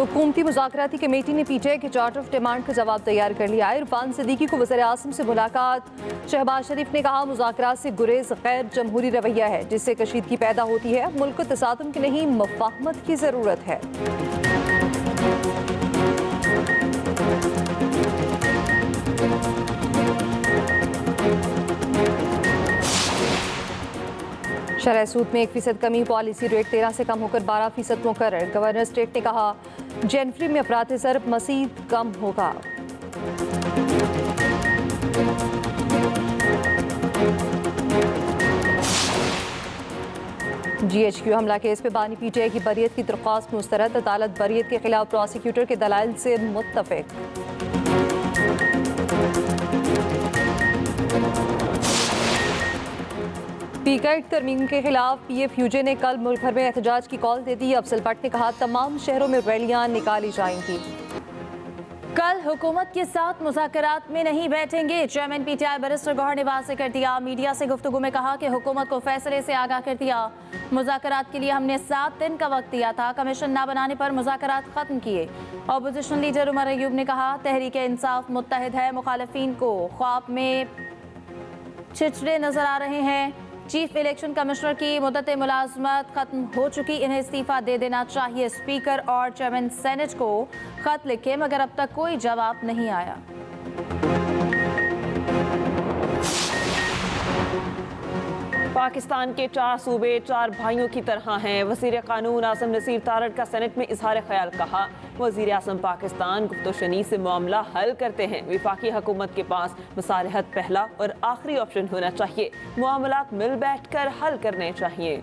हुकूमती मुज़ाकराती कमेटी ने पीटीआई के चार्ट ऑफ डिमांड का जवाब तैयार कर लिया है। इरफान सिद्दीकी को वज़ीर आज़म से मुलाकात। शहबाज शरीफ ने कहा मुज़ाकरात से गुरेज गैर जमहूरी रवैया है जिससे कशीदगी पैदा होती है। मुल्क को तसादुम की नहीं मुफाहमत की ज़रूरत है। शरह सूद में 1% कमी, पॉलिसी रेट 13 से कम होकर 12% मुकर्रर। गवर्नर स्टेट ने कहा जनवरी में अफरात ज़रब मज़ीद कम होगा। GHQ हमला केस पे बानी पीटीआई की बरियत की दरख्वास्त मुस्तरद। अदालत बरियत के खिलाफ प्रोसिक्यूटर के दलाइल से मुत्तफिक। पीकाइट तरमीम के खिलाफ PFUJ ने कल मुल्क भर में एहतजाज की कॉल दे दी। अफजल भट्ट ने कहा तमाम शहरों में रैलियां निकाली जाएंगी। कल हुकूमत के साथ मुज़ाकरात में नहीं बैठेंगे। Chairman PTI barrister Gohar Nawaz से कर दिया। मीडिया से गुफ्तगू में कहा कि हुकूमत को फैसले से आगाह कर दिया। मुज़ाकरात के लिए हमने 7 दिन का वक्त दिया था। कमीशन ना बनाने पर मुज़ाकरात खत्म किए। अपोजिशन लीडर उमर अयूब ने कहा तहरीक इंसाफ मुत्तहिद है। मुखालिफिन को ख्वाब में छिछड़े नजर आ रहे हैं। चीफ इलेक्शन कमिश्नर की मुद्दत मुलाजमत खत्म हो चुकी, इन्हें इस्तीफा दे देना चाहिए। स्पीकर और चेयरमैन सेनेट को खत लिखे मगर अब तक कोई जवाब नहीं आया। पाकिस्तान के 4 सूबे 4 भाइयों की तरह हैं। वज़ीर कानून आज़म नसीर तारड़ का सेनेट में इजहार ख्याल। कहा वज़ीर आज़म पाकिस्तान गुफ्तशनी से मामला हल करते हैं। वफाकी हुकूमत के पास मसालहत पहला और आखिरी ऑप्शन होना चाहिए। मामलात मिल बैठ कर हल करने चाहिए।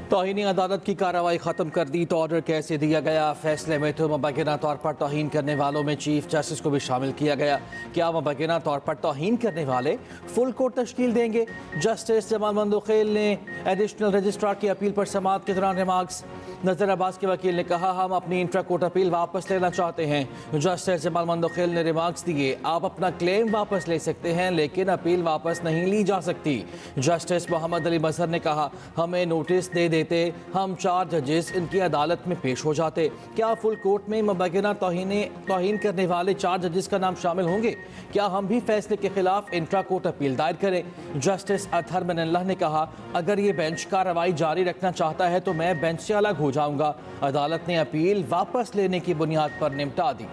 तौहीनी अदालत की कार्रवाई ख़त्म कर दी तो ऑर्डर कैसे दिया गया। फैसले में तो मुबैना तौर पर तौहीन करने वालों में चीफ जस्टिस को भी शामिल किया गया। क्या मुबैना तौर पर तौहीन करने वाले फुल कोर्ट तश्कील देंगे। जस्टिस जमाल मंदोखेल ने एडिशनल रजिस्ट्रार की अपील पर समाअत के दौरान रिमार्क्स। नज़र अब्बास के वकील ने कहा हम अपनी इंट्रा कोर्ट अपील वापस लेना चाहते हैं। जस्टिस जमाल मंदोखेल ने रिमार्क्स दिए आप अपना क्लेम वापस ले सकते हैं लेकिन अपील वापस नहीं ली जा सकती। जस्टिस मोहम्मद अली मजहर ने कहा हमें नोटिस दे देते, हम 4 जजेस इनकी अदालत में पेश हो जाते। क्या फुल कोर्ट में मुबैना तौहीन करने वाले 4 जजेस का नाम शामिल होंगे। क्या हम भी फैसले के खिलाफ इंट्रा कोर्ट अपील दायर करें। जस्टिस अतहर मनल्लाह ने कहा अगर ये बेंच कार्रवाई जारी रखना चाहता है तो मैं बेंच से अलग हो जाऊंगा। अदालत ने अपील वापस लेने की बुनियाद पर निपटा दी।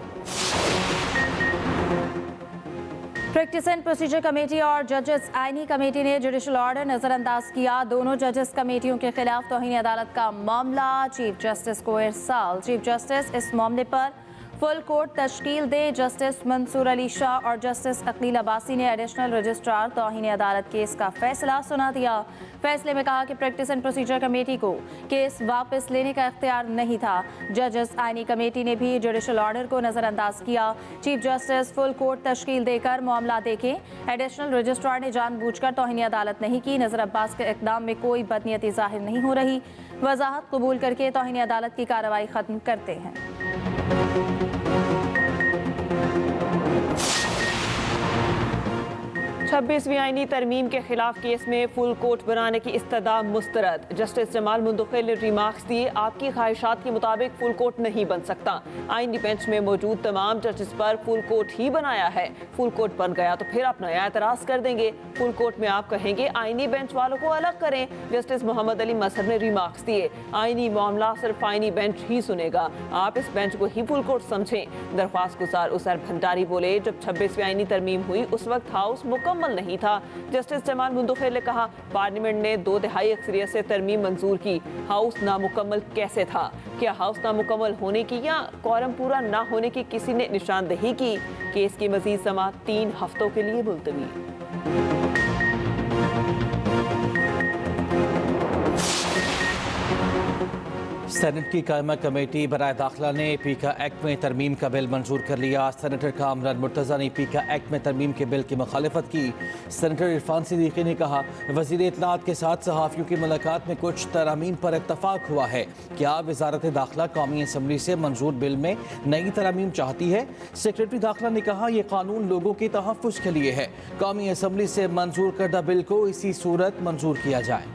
प्रैक्टिस एंड प्रोसीजर कमेटी और जजेस आईनी कमेटी ने जुडिशल ऑर्डर नजरअंदाज किया। दोनों जजेस कमेटियों के खिलाफ तौहीन अदालत का मामला चीफ जस्टिस को इरसाल। चीफ जस्टिस इस मामले पर फुल कोर्ट तश्कील दे। जस्टिस मंसूर अली शाह और जस्टिस अकील अब्बासी ने एडिशनल रजिस्ट्रार तौहीन अदालत केस का फैसला सुना दिया। फैसले में कहा कि प्रैक्टिस एंड प्रोसीजर कमेटी को केस वापस लेने का इख्तियार नहीं था। जजेस आईनी कमेटी ने भी जुडिशल ऑर्डर को नजरअंदाज किया। चीफ जस्टिस फुल कोर्ट तश्कील देकर मामला देखें। एडिशनल रजिस्ट्रार ने जानबूझकर तौहीन अदालत नहीं की। नजर अब्बास के इकदाम में कोई बदनीयती जाहिर नहीं हो रही। वजाहत कबूल करके तौहीन अदालत की कार्रवाई खत्म करते हैं। 26वीं आईनी तरमीम के खिलाफ केस में फुल कोर्ट बनाने की इस्तदा मुस्तरद। जस्टिस जमाल मुंदोखेल ने रिमार्क्स दिए आपकी ख्वाहिशात के मुताबिक फुल कोर्ट नहीं बन सकता। आईनी बेंच में मौजूद तमाम जजेस पर फुल कोर्ट ही बनाया है। फुल कोर्ट बन गया तो फिर आप नया एतराज़ कर देंगे। फुल कोर्ट में आप कहेंगे आईनी बेंच वालों को अलग करें। जस्टिस मोहम्मद अली मजहर ने रिमार्क्स दिए आईनी मामला सिर्फ आईनी बेंच ही सुनेगा, आप इस बेंच को ही फुल कोर्ट समझें। दरख्वास्त गुजार उसैर भंडारी बोले जब 26वीं आईनी तरमीम हुई उस वक्त हाउस मुकम्मल नहीं था। जस्टिस जमाल मुंदोखेल ने कहा पार्लियामेंट ने 2/3 अक्सरियत से तरमीम मंजूर की, हाउस नामुकम्मल कैसे था। क्या हाउस नामुकम्मल होने की या कोरम पूरा ना होने की किसी ने निशानदेही की। केस की मजीद समाअत 3 हफ्तों के लिए मुलतवी। सेनेट की कायमा कमेटी बराए दाखिला ने पीका एक्ट में तरमीम का बिल मंजूर कर लिया। सेनेटर कामरान मुर्तज़ा ने पीका एक्ट में तरमीम के बिल की मुखालिफत की। सेनेटर इरफान सिद्दीकी ने कहा, वज़ीर इत्तलात के साथ सहाफ़ियों की मुलाकात में कुछ तरामीम पर इत्तफाक हुआ है। क्या वज़ारत दाखिला कौमी असम्बली से मंजूर बिल में नई तरामीम चाहती है? सेक्रेटरी दाखिला ने कहा, यह कानून लोगों के तहफ़्फ़ुज़ के लिए है। कौमी असम्बली से मंजूर करदा बिल को इसी सूरत मंजूर किया जाए।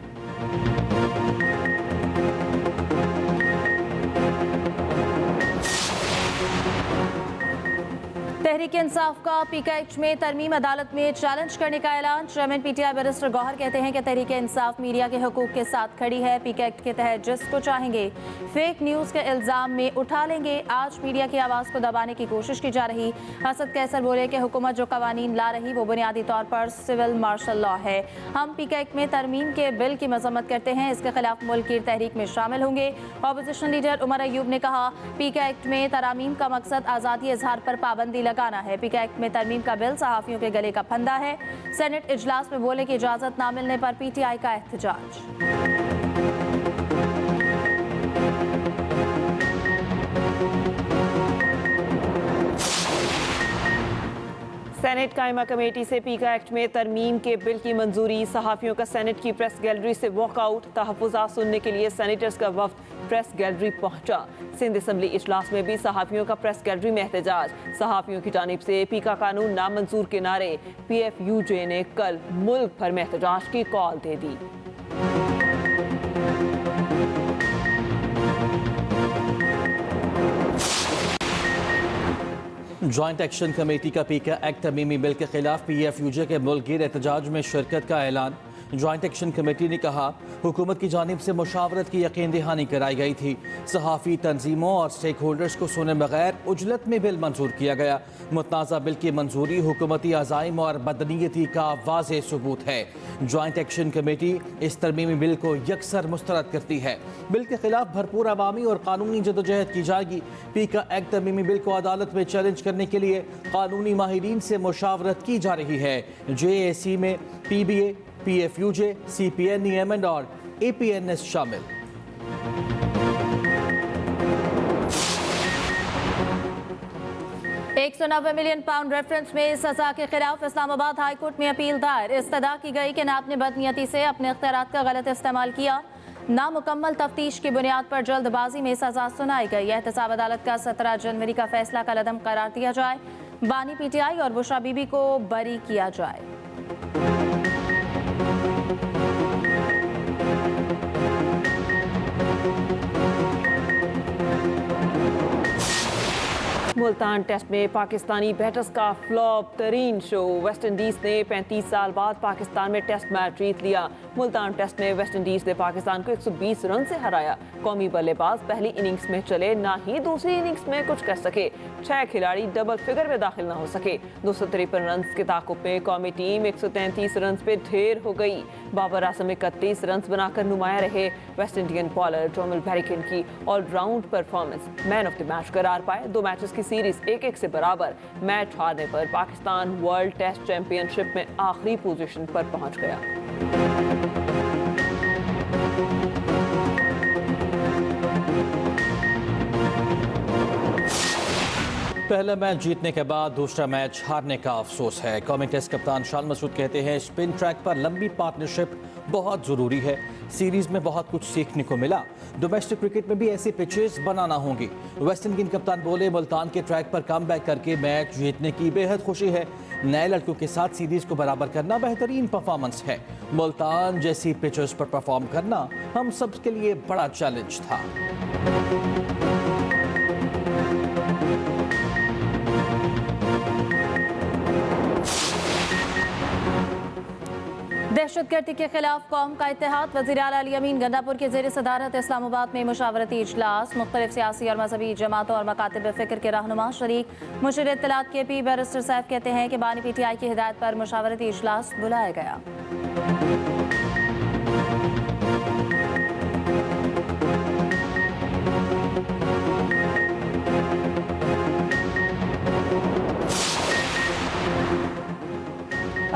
तहरीक इंसाफ का पीका एक्ट में तरमीम अदालत में चैलेंज करने का ऐलान। चेयरमैन पीटीआई बैरिस्टर गौहर कहते हैं कि तहरीक इंसाफ मीडिया के हकूक के साथ खड़ी है। पीका एक्ट के तहत जिसको चाहेंगे फेक न्यूज़ के इल्ज़ाम में उठा लेंगे। आज मीडिया की आवाज़ को दबाने की कोशिश की जा रही। असद कैसर बोले कि हुकूमत जो कवानीन ला रही वो बुनियादी तौर पर सिविल मार्शल लॉ है। हम पीका एक्ट में तरमीम के बिल की मजम्मत करते हैं। इसके खिलाफ मुल्क की तहरीक में शामिल होंगे। अपोजिशन लीडर उमर अयूब ने कहा, पीका एक्ट में तरामीम का मकसद आज़ादी इजहार पर पाबंदी लगाना है। पीका एक्ट में तरमीम का बिल सहाफ़ियों के गले का फंदा है। सेनेट इजलास में बोले कि इजाज़त ना मिलने पर पीटीआई का एहतजाज। सेनेट कायमा कमेटी से पीका एक्ट में तरमीम के बिल की मंजूरी। सहाफ़ियों का सेनेट की प्रेस गैलरी से वॉकआउट। तहफ़्फ़ुज़ात सुनने के लिए सेनेटर्स का वफ्द प्रेस गैलरी पहुंचा। सिंध असम्बली इजलास में भी सहाफ़ियों का प्रेस गैलरी में एहतजाज। सहाफ़ियों की जानिब से पीका कानून नामंजूर के नारे। PFUJ ने कल मुल्क भर में एहतजाज की कॉल दे दी। जॉइंट एक्शन कमेटी का पीका एक्ट तरमीमी बिल के खिलाफ PFUJ के मुल्क गिर एहतजाज में शिरकत का ऐलान। जॉइंट एक्शन कमेटी ने कहा, हुकूमत की जानिब से मुशावरत की यकीन दहानी कराई गई थी। सहाफ़ी तंजीमों और स्टेक होल्डर्स को सुने बगैर उजलत में बिल मंजूर किया गया। मुतनाज़ा बिल की मंजूरी हुकूमती अज़ाइम और बदनीयती का वाज़ेह सबूत है। जॉइंट एक्शन कमेटी इस तरमीमी बिल को यकसर मुस्तरद करती है। बिल के खिलाफ भरपूर अवामी और कानूनी जदोजहद की जाएगी। पीका एक्ट तरमीमी बिल को अदालत में चैलेंज करने के लिए कानूनी माहिरीन से मुशावरत की जा रही है। JAC में PBA, PFUJ, CPNEM और APNS शामिल। £190 मिलियन रेफरेंस में सजा के खिलाफ इस्लामाबाद हाई कोर्ट में अपील दायर। इस्तदा की गई कि नाब ने बदनीयती से अपने इख्तियारात का गलत इस्तेमाल किया। नामुकम्मल तफ्तीश की बुनियाद पर जल्दबाजी में सजा सुनाई गई। एहतसाब अदालत का 17 जनवरी का फैसला कलअदम करार दिया जाए। बानी PTI और बुशरा बीबी को बरी किया जाए। मुल्तान टेस्ट में पाकिस्तानी बैटर्स का फ्लॉप तरीन शो। वेस्ट इंडीज़ ने 35 साल बाद पाकिस्तान में टेस्ट मैच जीत लिया। मुल्तान टेस्ट में वेस्ट इंडीज़ ने पाकिस्तान को 120 रन से हराया। कौमी बल्लेबाज पहली इनिंग्स में चले, ना ही दूसरी इनिंग्स में कुछ कर सके। 6 खिलाड़ी डबल फिगर में दाखिल ना हो सके। 253 रन के ताकुब में कौमी टीम 133 रन पे ढेर हो गई। बाबर आजम 31 रन बनाकर नुमाया रहे। West Indian bowler Jomel Warrican की all round performance man of the match करार पाए। 2 मैचेस की सीरीज 1-1 से बराबर। मैच हारने पर पाकिस्तान वर्ल्ड टेस्ट चैंपियनशिप में आखिरी पोजीशन पर पहुंच गया। पहला मैच जीतने के बाद दूसरा मैच हारने का अफसोस है। कौमी टेस्ट कप्तान शान मसूद कहते हैं, स्पिन ट्रैक पर लंबी पार्टनरशिप बहुत ज़रूरी है। सीरीज में बहुत कुछ सीखने को मिला। डोमेस्टिक क्रिकेट में भी ऐसी पिचेस बनाना होंगी। वेस्ट इंडीज कप्तान बोले, मुल्तान के ट्रैक पर कमबैक करके मैच जीतने की बेहद खुशी है। नए लड़कों के साथ सीरीज को बराबर करना बेहतरीन परफॉर्मेंस है। मुल्तान जैसी पिचेस पर परफॉर्म करना हम सब के लिए बड़ा चैलेंज था। दहशतगर्दी के खिलाफ कौम का इत्तेहाद। वज़ीर आला अली अमीन गंडापुर के ज़ेर सदारत इस्लामाबाद में मुशावरती इजलास। मुख्तलिफ सियासी और मजहबी जमातों और मकातिब फ़िक्र के रहनुमा शरीक। मुशीर इत्तलात KP बैरिस्टर साहब कहते हैं कि बानी PTI की हिदायत पर मुशावरती इजलास बुलाया गया।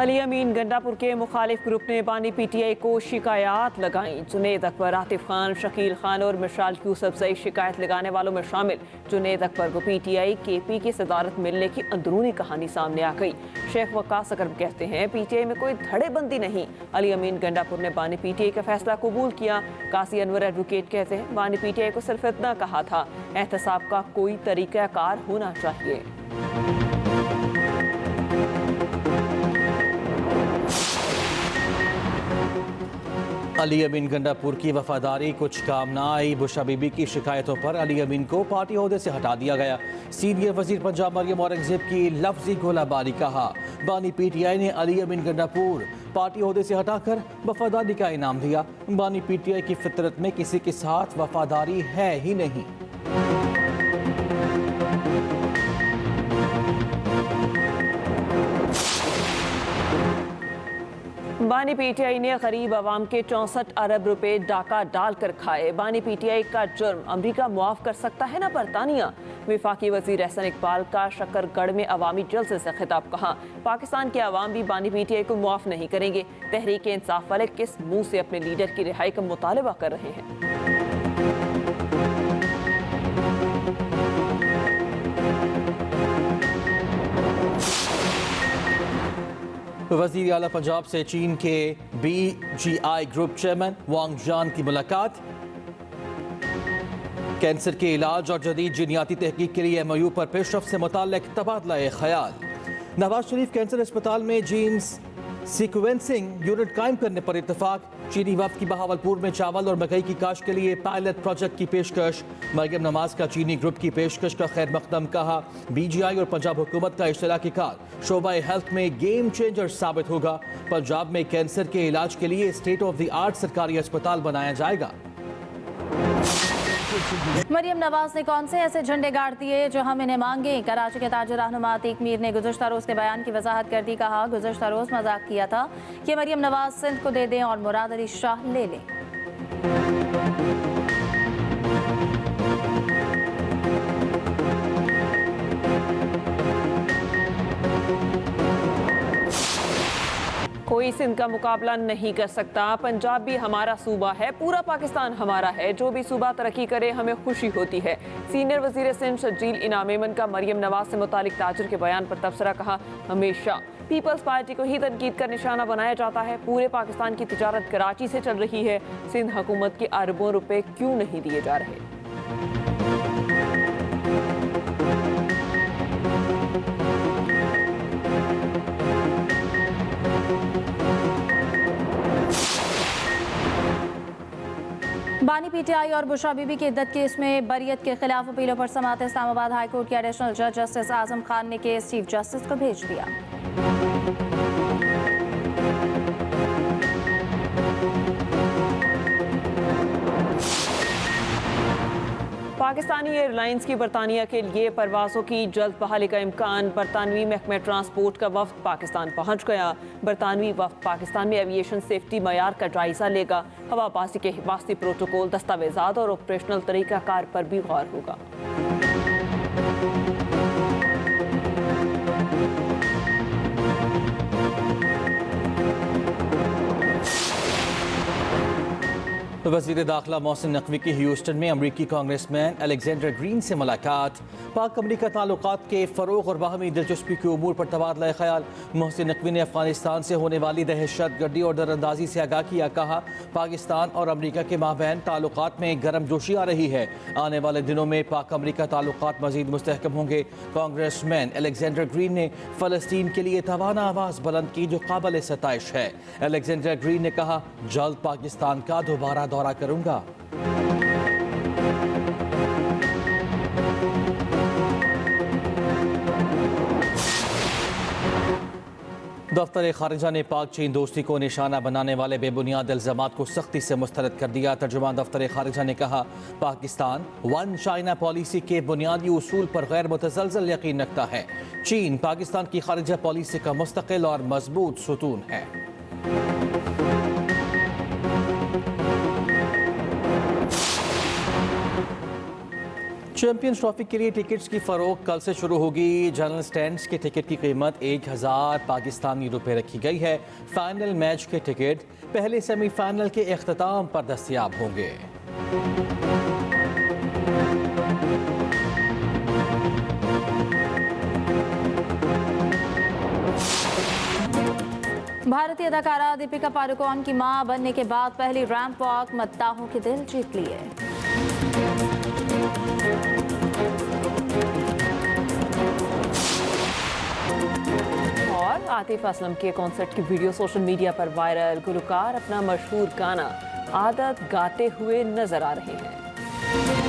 अली अमीन गंडापुर के मुखालिफ ग्रुप ने बानी पीटीआई को शिकायत लगाई। जुनेद अकबर, आतिफ खान, शकील खान और मिशाल यूसुफजई शिकायत लगाने वालों में शामिल। जुनेद अकबर को पीटीआई केपी की सदारत मिलने की अंदरूनी कहानी सामने आ गई। शेख वकास अकरम कहते हैं पीटीआई में कोई धड़ेबंदी नहीं। अली अमीन गंडापुर ने बानी पीटीआई का फैसला कबूल किया। कासी अनवर एडवोकेट कहते हैं बानी पीटीआई को सिर्फ इतना कहा था, एहतसाब का कोई तरीकाकार होना चाहिए। अली अमीन गंडापुर की वफादारी कुछ काम ना आई। बुशा बीबी की शिकायतों पर अली अमीन को पार्टी ओहदे से हटा दिया गया। सीनियर वजीर पंजाब मरियम औरंगजेब की लफ्जी गोलाबारी कहा। बानी पीटीआई ने अली अमीन गंडापुर पार्टी ओहदे से हटाकर वफादारी का इनाम दिया। बानी पीटीआई की फितरत में किसी के साथ वफादारी है ही नहीं। बानी पीटीआई ने गरीब आवाम के 64 अरब रुपए डाका डालकर खाए। बानी पीटीआई का जुर्म अमरीका मुआफ कर सकता है ना बरतानिया। विफाकी वजीर एहसन इकबाल का शकरगढ़ में अवामी जलसे से खिताब। कहा पाकिस्तान के अवाम भी बानी पीटीआई को मुआफ नहीं करेंगे। तहरीक इंसाफ वाले किस मुंह से अपने लीडर की रिहाई का मुतालबा कर रहे हैं। वज़ीर आला पंजाब से चीन के BGI ग्रुप चेयरमैन वांग जान की मुलाकात। कैंसर के इलाज और जदीद जीनियाती तहकीक के लिए MOU पर पेशरफ से मुताल्लिक तबादला ख्याल। नवाज शरीफ कैंसर अस्पताल में जीन्स सीक्वेंसिंग यूनिट कायम करने पर इत्तेफाक। चीनी वफ्द की बहावलपुर में चावल और मकई की काश्त के लिए पायलट प्रोजेक्ट की पेशकश। मरियम नवाज का चीनी ग्रुप की पेशकश का खैर मकदम। कहा BGI और पंजाब हुकूमत का इश्तराकी कार शोबा हेल्थ में गेम चेंजर साबित होगा। पंजाब में कैंसर के इलाज के लिए स्टेट ऑफ द आर्ट सरकारी अस्पताल बनाया जाएगा। मरियम नवाज ने कौन से ऐसे झंडे गाड़ दिए जो हम इन्हें मांगे। कराची के ताजर रहनुमा अतीक मीर ने गुज़श्ता रोज़ के बयान की वजाहत कर दी। कहा गुज़श्ता रोज़ मजाक किया था कि मरियम नवाज सिंध को दे दें और मुराद अली शाह ले लें। कोई सिंध का मुकाबला नहीं कर सकता। पंजाब भी हमारा सूबा है, पूरा पाकिस्तान हमारा है। जो भी सूबा तरक्की करे हमें खुशी होती है। सीनियर वजीर सिंध शजील इनाम मेमन का मरियम नवाज से मुतालिक ताजर के बयान पर तबसरा। कहा हमेशा पीपल्स पार्टी को ही तनकीद का निशाना बनाया जाता है। पूरे पाकिस्तान की तिजारत कराची से चल रही है। सिंध हुकूमत के अरबों रुपए क्यों नहीं दिए जा रहे। बानी पीटीआई और बुशरा बीबी की इद्दत केस में बरियत के खिलाफ अपीलों पर समाअत। इस्लामाबाद हाई कोर्ट के एडिशनल जज जस्टिस आजम खान ने केस चीफ जस्टिस को भेज दिया। पाकिस्तानी एयरलाइंस की बरतानिया के लिए परवाज़ों की जल्द बहाली का इम्कान। बरतानवी महकमे ट्रांसपोर्ट का वफ्द पाकिस्तान पहुंच गया। बरतानवी वफ्द पाकिस्तान में एविएशन सेफ्टी मयार का जायजा लेगा। हवाबाजी के हिफाजती प्रोटोकॉल, दस्तावेजात और ऑपरेशनल तरीक़ाकार पर भी गौर होगा। वज़ीर दाखिला मोहसिन नकवी की ह्यूस्टन में अमरीकी कांग्रेसमैन अलेक्जेंडर ग्रीन से मुलाकात। पाक अमरीका ताल्लुकात के फ़रोग़ और बाहमी दिलचस्पी के उमूर पर तबादला ख्याल। मोहसिन नकवी ने अफगानिस्तान से होने वाली दहशत गर्दी और दरअंदाजी से आगाह किया। कहा पाकिस्तान और अमरीका के माबैन ताल्लुकात में गर्म जोशी आ रही है। आने वाले दिनों में पाक अमरीका ताल्लुकात मज़ीद मुस्तहकम होंगे। कांग्रेसमैन अलेक्जेंडर ग्रीन ने फ़लस्तीन के लिए तवाना आवाज़ बुलंद की जो काबिल सताइश है। अलेक्जेंडर ग्रीन ने कहा जल्द पाकिस्तान का दोबारा दौरा करूंगा। दफ्तर खारिजा ने पाक चीन दोस्ती को निशाना बनाने वाले बेबुनियाद इल्ज़ामात को सख्ती से मुस्तरद कर दिया। तर्जुमान दफ्तर खारिजा ने कहा पाकिस्तान वन चाइना पॉलिसी के बुनियादी उसूल पर गैर मुतज़लज़ल यकीन रखता है। चीन पाकिस्तान की खारिजा पॉलिसी का मुस्तकिल और मजबूत सुतून है। चैंपियंस ट्रॉफी के लिए टिकट्स की फरोख्त कल से शुरू होगी। जनरल स्टैंड्स के टिकट की कीमत 1000 पाकिस्तानी रुपए रखी गई है। फाइनल मैच के टिकट पहले सेमीफाइनल के इख्तिताम पर दस्तयाब होंगे। भारतीय अदाकारा दीपिका पादुकोण की मां बनने के बाद पहली रैंप वॉक मद्दाहों के दिल जीत लिए। और आतिफ असलम के कॉन्सर्ट की वीडियो सोशल मीडिया पर वायरल। गुलकार अपना मशहूर गाना आदत गाते हुए नजर आ रहे हैं।